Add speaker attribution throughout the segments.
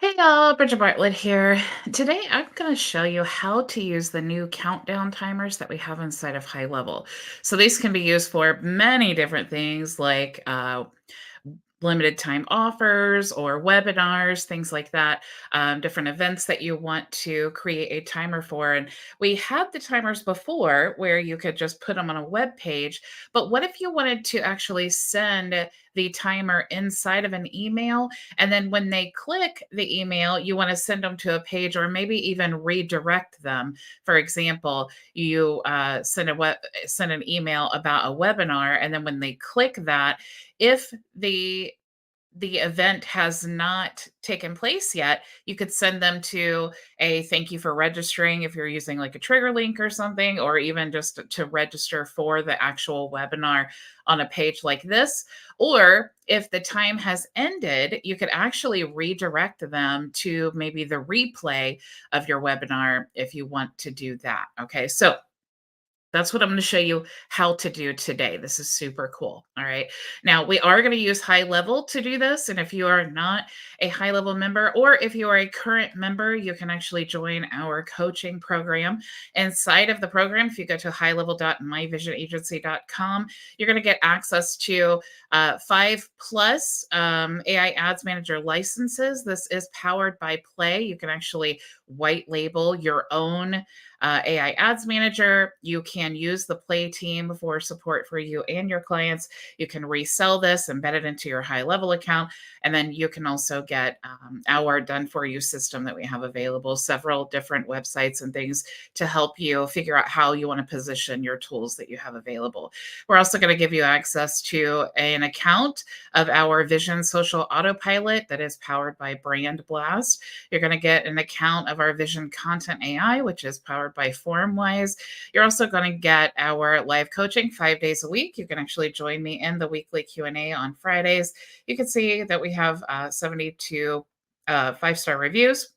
Speaker 1: Hey y'all, Bridget Bartlett here. Today I'm going to show you how to use the new countdown timers that we have inside of HighLevel. So these can be used for many different things like limited time offers or webinars, things like that, different events that you want to create a timer for. And we had the timers before where you could just put them on a web page. But what if you wanted to actually send the timer inside of an email? And then when they click the email, you want to send them to a page or maybe even redirect them. For example, you send an email about a webinar, and then when they click that, if the event has not taken place yet, you could send them to a thank you for registering if you're using like a trigger link or something, or even just to register for the actual webinar on a page like this. Or if the time has ended, you could actually redirect them to maybe the replay of your webinar if you want to do that. Okay. So that's what I'm going to show you how to do today. This is super cool. All right. Now, we are going to use HighLevel to do this. And if you are not a HighLevel member, or if you are a current member, you can actually join our coaching program. Inside of the program, if you go to highlevel.myvisionagency.com, you're going to get access to 5+ AI Ads Manager licenses. This is powered by Play. You can actually white label your own AI Ads Manager. You can use the Play team for support for you and your clients. You can resell this, embed it into your HighLevel account, and then you can also get our done for you system that we have available, several different websites and things to help you figure out how you want to position your tools that you have available. We're also going to give you access to an account of our Vision Social Autopilot that is powered by Brand Blast. You're going to get an account of our Vision Content AI, which is powered by FormWise. You're also going to get our live coaching 5 days a week. You can actually join me in the weekly Q&A on Fridays. You can see that we have 72 5-star reviews.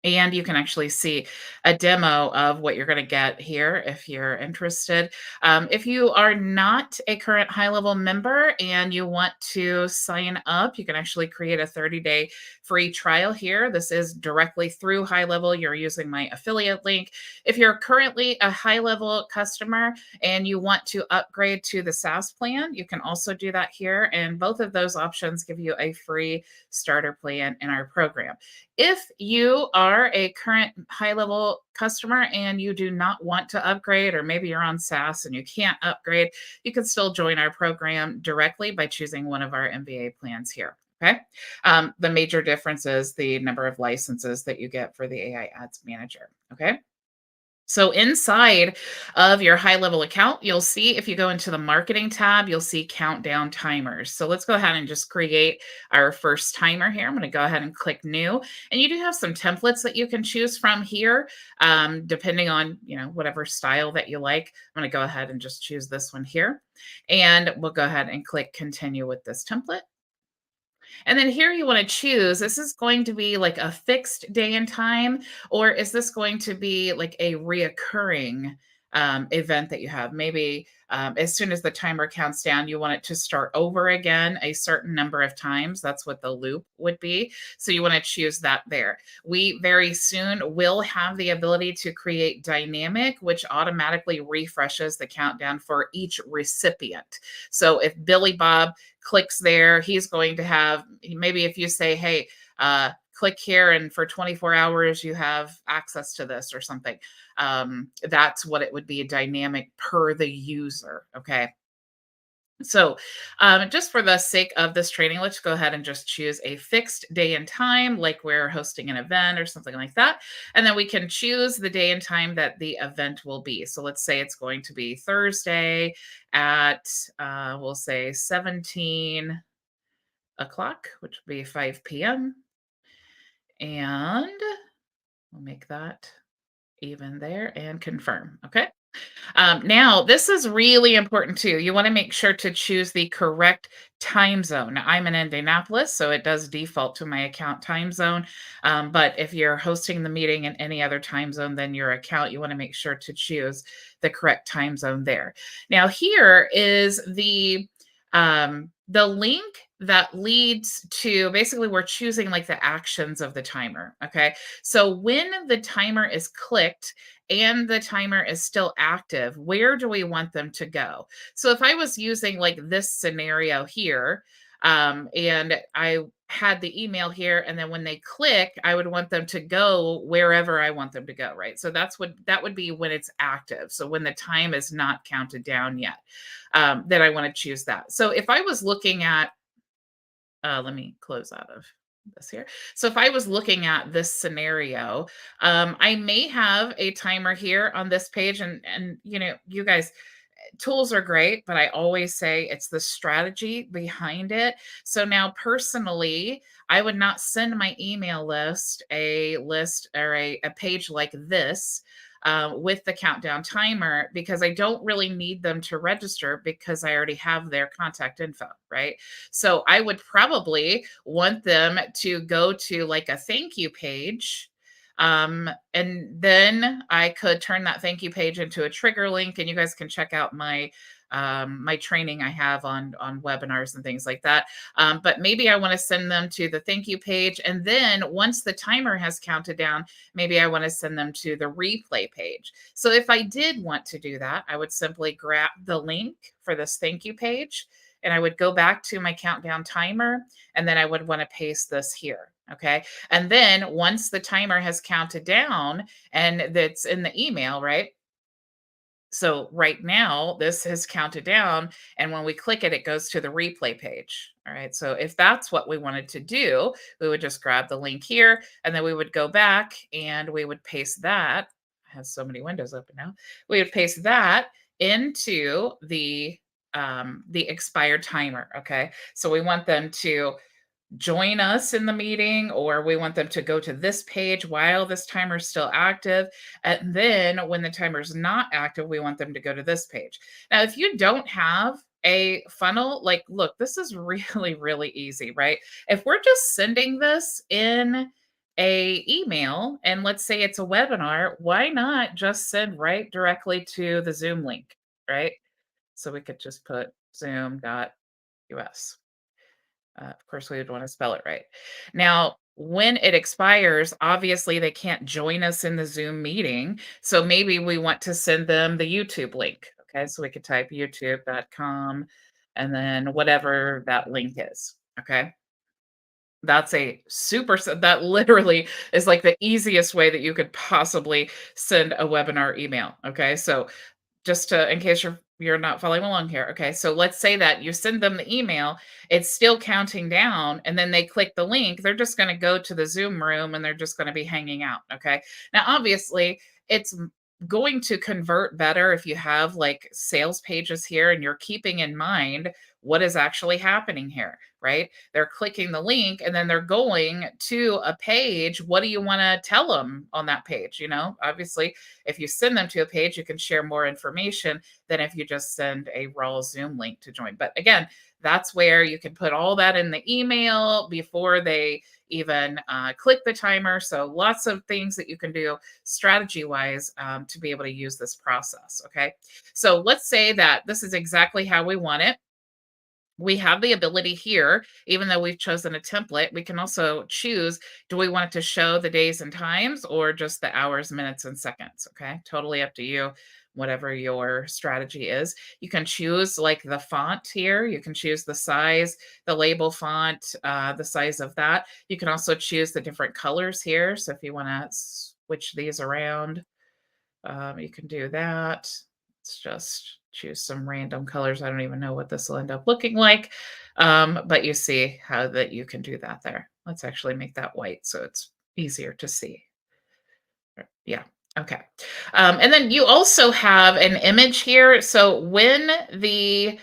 Speaker 1: And you can actually see a demo of what you're going to get here if you're interested. If you are not a current HighLevel member and you want to sign up, you can actually create a 30-day free trial here. This is directly through HighLevel. You're using my affiliate link. If you're currently a HighLevel customer and you want to upgrade to the SaaS plan, you can also do that here. And both of those options give you a free starter plan in our program. If you are a current HighLevel customer and you do not want to upgrade, or maybe you're on SaaS and you can't upgrade, you can still join our program directly by choosing one of our MBA plans here. Okay. The major difference is the number of licenses that you get for the AI Ads Manager. Okay. So inside of your HighLevel account, you'll see if you go into the marketing tab, you'll see countdown timers. So let's go ahead and just create our first timer here. I'm going to go ahead and click new. And you do have some templates that you can choose from here, depending on, whatever style that you like. I'm going to go ahead and just choose this one here. And we'll go ahead and click continue with this template. And then here you want to choose, this is going to be like a fixed day and time, or is this going to be like a reoccurring event that you have? Maybe as soon as the timer counts down, you want it to start over again a certain number of times. That's what the loop would be. So you want to choose that there. We very soon will have the ability to create dynamic, which automatically refreshes the countdown for each recipient. So if Billy Bob clicks there, he's going to have, maybe if you say, hey, click here and for 24 hours you have access to this or something. That's what it would be, a dynamic per the user. Okay. So just for the sake of this training, let's go ahead and just choose a fixed day and time, like we're hosting an event or something like that. And then we can choose the day and time that the event will be. So let's say it's going to be Thursday at, we'll say 17 o'clock, which would be 5 p.m. And we'll make that even there and confirm. Okay. Now, this is really important too. You want to make sure to choose the correct time zone. Now, I'm in Indianapolis, so it does default to my account time zone. But if you're hosting the meeting in any other time zone than your account, you want to make sure to choose the correct time zone there. Now, here is the the link that leads to basically we're choosing like the actions of the timer. Okay. So when the timer is clicked and the timer is still active, where do we want them to go? So if I was using like this scenario here, and I had the email here, and then when they click, I would want them to go wherever I want them to go, right? So that would be when it's active. So when the time is not counted down yet, then I want to choose that. So if I was looking at, let me close out of this here. So if I was looking at this scenario, I may have a timer here on this page, and you guys, tools are great, but I always say it's the strategy behind it. So now, personally, I would not send my email list a list or a page like this. With the countdown timer, because I don't really need them to register because I already have their contact info, right? So I would probably want them to go to like a thank you page, and then I could turn that thank you page into a trigger link, and you guys can check out my training I have on webinars and things like that. But maybe I want to send them to the thank you page, and then once the timer has counted down, maybe I want to send them to the replay page. So if I did want to do that, I would simply grab the link for this thank you page, and I would go back to my countdown timer, and then I would want to paste this here. Okay. And then once the timer has counted down and that's in the email, right? So right now, this has counted down, and when we click it, it goes to the replay page. All right. So if that's what we wanted to do, we would just grab the link here, and then we would go back and we would paste that. I have so many windows open now. We would paste that into the expired timer. Okay. So we want them to join us in the meeting, or we want them to go to this page while this timer is still active. And then when the timer is not active, we want them to go to this page. Now, if you don't have a funnel, like, look, this is really, really easy, right? If we're just sending this in a email, and let's say it's a webinar, why not just send right directly to the Zoom link, right? So we could just put zoom.us. Of course, we would want to spell it right. Now, when it expires, obviously they can't join us in the Zoom meeting. So maybe we want to send them the YouTube link. Okay. So we could type youtube.com and then whatever that link is. Okay. That's a that literally is like the easiest way that you could possibly send a webinar email. Okay. So just to in case you're not following along here. Okay, so let's say that you send them the email, it's still counting down, and then they click the link, they're just going to go to the Zoom room and they're just going to be hanging out. Okay, now obviously it's going to convert better if you have like sales pages here and you're keeping in mind what is actually happening here, right? They're clicking the link and then they're going to a page. What do you want to tell them on that page? Obviously, if you send them to a page, you can share more information than if you just send a raw Zoom link to join. But again, that's where you can put all that in the email before they even click the timer. So lots of things that you can do strategy wise, to be able to use this process. Okay. So let's say that this is exactly how we want it. We have the ability here, even though we've chosen a template, we can also choose, do we want it to show the days and times or just the hours, minutes, and seconds? Okay, totally up to you, whatever your strategy is. You can choose like the font here. You can choose the size, the label font, the size of that. You can also choose the different colors here. So if you want to switch these around, you can do that. Let's just choose some random colors. I don't even know what this will end up looking like. But you see how that you can do that there. Let's actually make that white so it's easier to see. Yeah. Okay. And then you also have an image here. So when the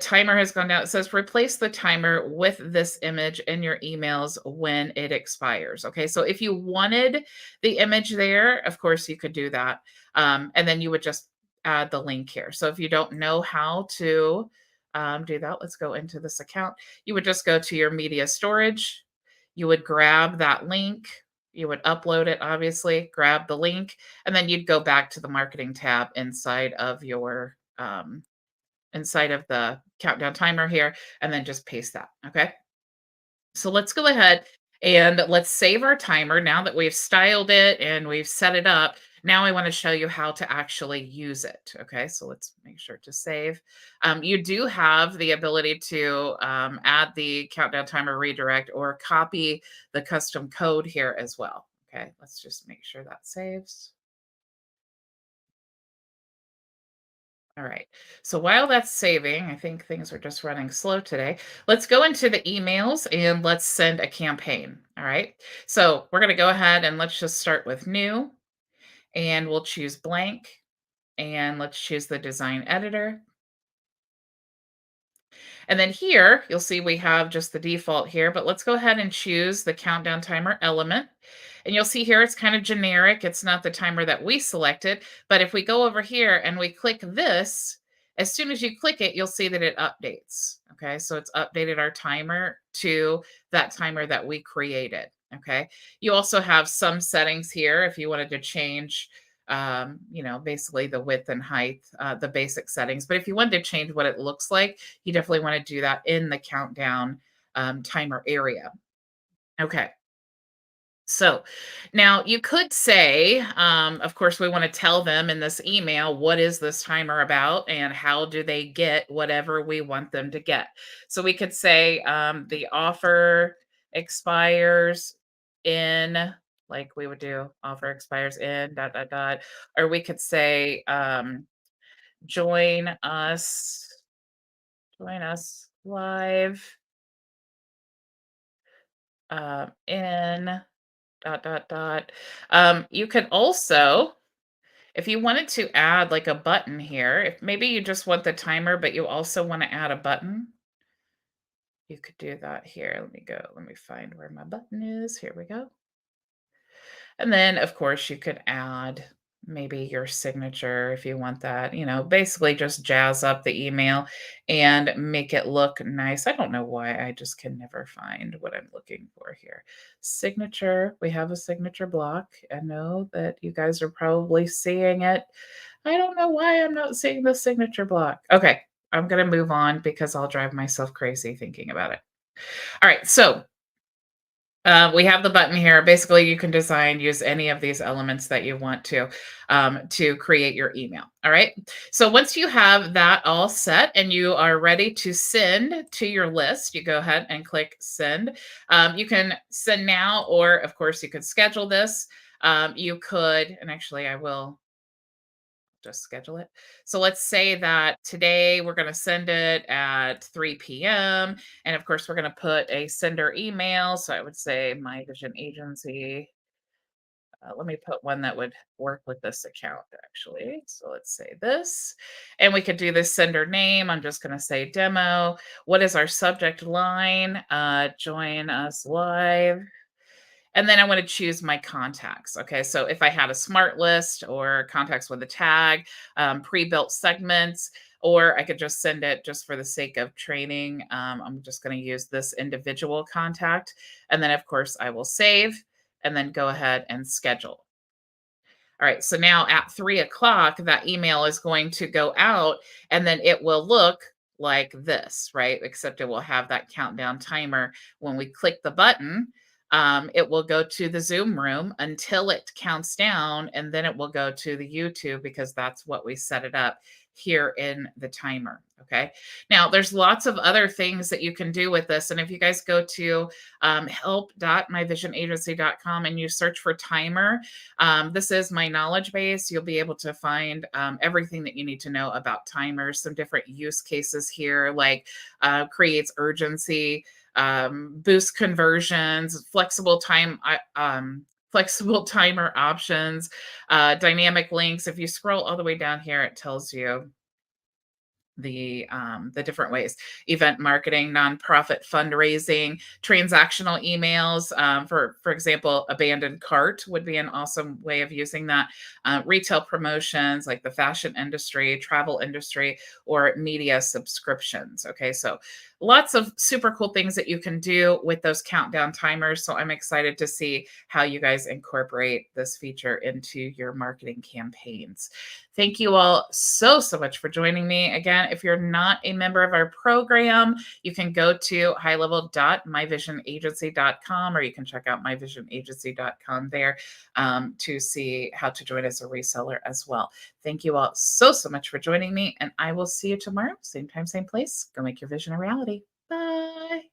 Speaker 1: timer has gone down, it says replace the timer with this image in your emails when it expires. Okay. So if you wanted the image there, of course you could do that. And then you would just add the link here. So if you don't know how to do that, let's go into this account. You would just go to your media storage. You would grab that link, you would upload it, obviously, grab the link, and then you'd go back to the marketing tab inside of your inside of the countdown timer here, and then just paste that. Okay. So let's go ahead and let's save our timer now that we've styled it and we've set it up. Now I want to show you how to actually use it. Okay, so let's make sure to save. You do have the ability to add the countdown timer redirect or copy the custom code here as well. Okay, let's just make sure that saves. All right. So while that's saving, I think things are just running slow today. Let's go into the emails and let's send a campaign. All right. So we're going to go ahead and let's just start with new and we'll choose blank and let's choose the design editor. And then here, you'll see we have just the default here, but let's go ahead and choose the countdown timer element. And you'll see here it's kind of generic. It's not the timer that we selected, but if we go over here and we click this, as soon as you click it, you'll see that it updates. Okay, so it's updated our timer to that timer that we created. Okay, you also have some settings here if you wanted to change basically the width and height, the basic settings. But if you wanted to change what it looks like, you definitely want to do that in the countdown timer area. Okay. So now you could say, of course, we want to tell them in this email what is this timer about and how do they get whatever we want them to get. So we could say the offer expires in, like we would do, offer expires in dot dot dot, or we could say join us, join us live in dot dot dot. You could also, if you wanted to add like a button here, if maybe you just want the timer, but you also want to add a button, you could do that here. Let me go. Let me find where my button is. Here we go. And then, of course, you could add maybe your signature if you want that, basically just jazz up the email and make it look nice. I don't know why I just can never find what I'm looking for here. Signature, we have a signature block. I know that you guys are probably seeing it. I don't know why I'm not seeing the signature block. Okay, I'm going to move on because I'll drive myself crazy thinking about it. All right, so we have the button here. Basically, you can use any of these elements that you want to create your email. All right. So once you have that all set and you are ready to send to your list, you go ahead and click send. You can send now, or of course, you could schedule this. You could, and actually, I will just schedule it. So let's say that today we're going to send it at 3 p.m. And of course, we're going to put a sender email. So I would say My Vision Agency. Let me put one that would work with this account actually. So let's say this. And we could do this sender name. I'm just going to say demo. What is our subject line? Join us live. And then I want to choose my contacts. Okay, so if I had a smart list or contacts with a tag, pre-built segments, or I could just send it just for the sake of training. I'm just going to use this individual contact. And then, of course, I will save and then go ahead and schedule. All right, so now at 3 o'clock, that email is going to go out and then it will look like this, right? Except it will have that countdown timer. When we click the button, it will go to the Zoom room until it counts down, and then it will go to the YouTube because that's what we set it up here in the timer. Okay. Now, there's lots of other things that you can do with this. And if you guys go to help.myvisionagency.com and you search for timer, this is my knowledge base. You'll be able to find everything that you need to know about timers, some different use cases here, like creates urgency, boost conversions, flexible timer options, dynamic links. If you scroll all the way down here, it tells you the different ways: event marketing, nonprofit fundraising, transactional emails. For example, abandoned cart would be an awesome way of using that. Retail promotions like the fashion industry, travel industry, or media subscriptions. Okay, so lots of super cool things that you can do with those countdown timers. So I'm excited to see how you guys incorporate this feature into your marketing campaigns. Thank you all so much for joining me. Again, if you're not a member of our program, you can go to highlevel.myvisionagency.com, or you can check out myvisionagency.com there to see how to join as a reseller as well. Thank you all so much for joining me, and I will see you tomorrow, same time, same place. Go make your vision a reality. Bye.